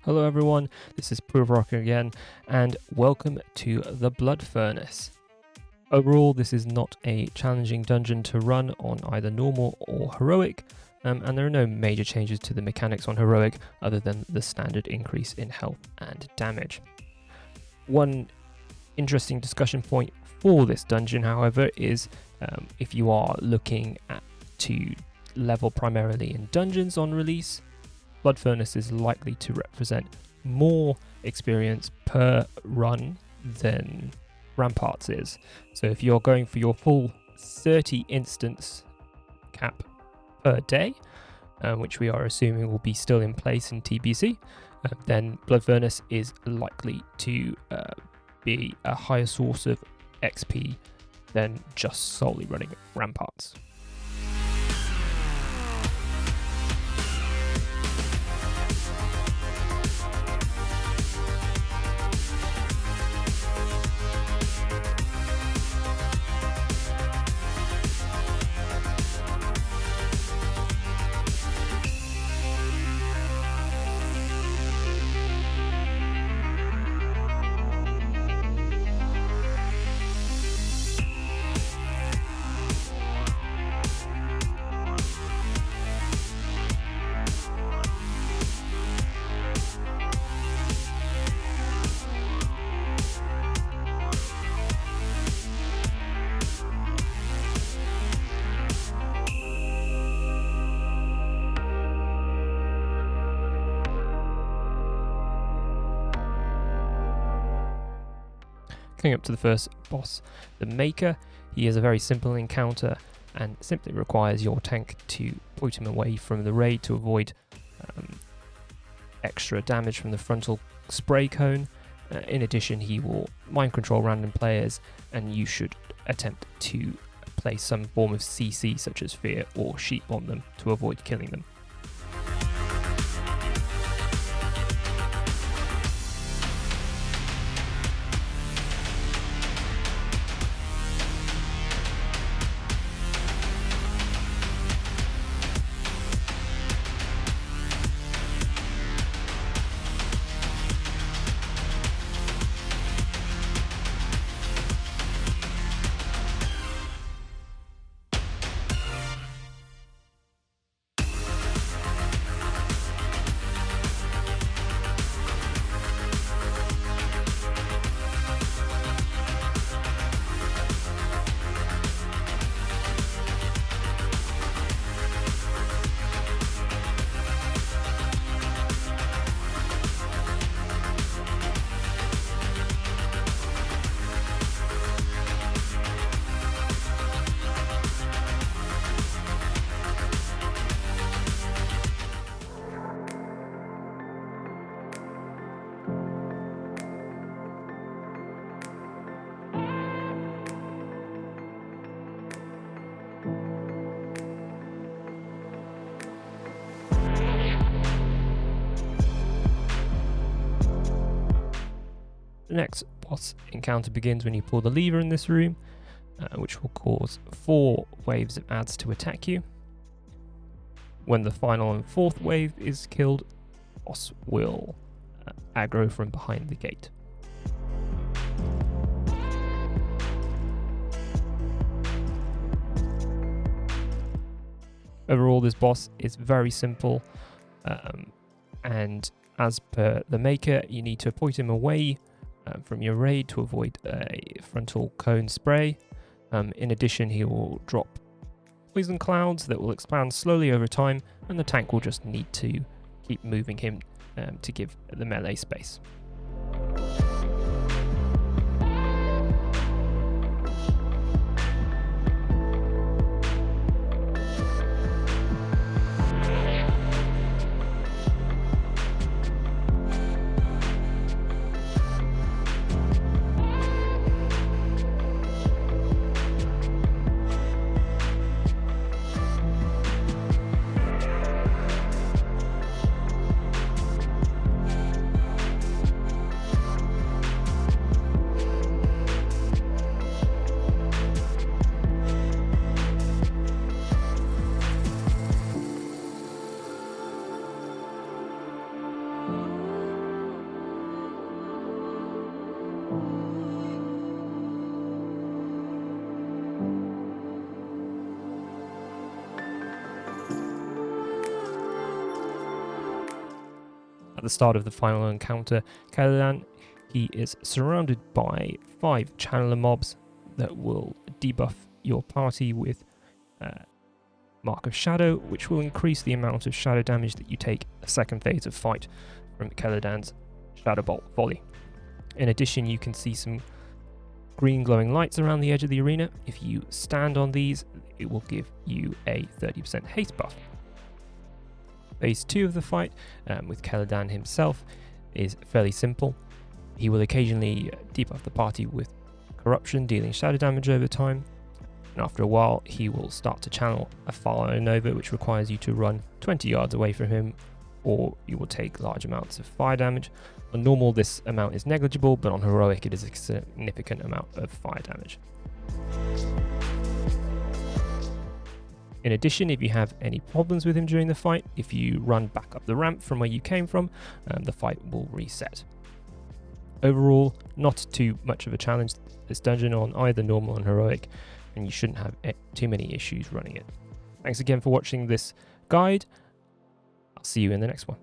Hello everyone, this is Prufrock again, and welcome to the Blood Furnace. Overall, this is not a challenging dungeon to run on either normal or heroic, and there are no major changes to the mechanics on heroic other than the standard increase in health and damage. One interesting discussion point for this dungeon, however, is if you are looking to level primarily in dungeons on release, Blood Furnace is likely to represent more experience per run than Ramparts is. So if you're going for your full 30 instance cap per day, which we are assuming will be still in place in TBC, then Blood Furnace is likely to be a higher source of XP than just solely running Ramparts. Coming up to the first boss, the Maker. He is a very simple encounter and simply requires your tank to point him away from the raid to avoid extra damage from the frontal spray cone. In addition, he will mind control random players, and you should attempt to place some form of CC such as fear or sheep on them to avoid killing them. The next boss encounter begins when you pull the lever in this room, which will cause 4 waves of adds to attack you. When the final and 4th wave is killed, the boss will aggro from behind the gate. Overall, this boss is very simple, and as per the Maker, you need to point him away from your raid to avoid a frontal cone spray. In addition, he will drop poison clouds that will expand slowly over time, and the tank will just need to keep moving him to give the melee space. At the start of the final encounter, Keli'dan, he is surrounded by 5 channeler mobs that will debuff your party with Mark of Shadow, which will increase the amount of shadow damage that you take a second phase of fight from Keli'dan's Shadow Bolt volley. In addition, you can see some green glowing lights around the edge of the arena. If you stand on these, it will give you a 30% haste buff. Phase 2 of the fight with Keli'dan himself is fairly simple. He will occasionally debuff the party with Corruption, dealing shadow damage over time. And after a while, he will start to channel a Fire Nova, which requires you to run 20 yards away from him, or you will take large amounts of fire damage. On normal, this amount is negligible, but on heroic, it is a significant amount of fire damage. In addition, if you have any problems with him during the fight, if you run back up the ramp from where you came from, the fight will reset. Overall, not too much of a challenge, this dungeon on either normal and heroic, and you shouldn't have too many issues running it. Thanks again for watching this guide. I'll see you in the next one.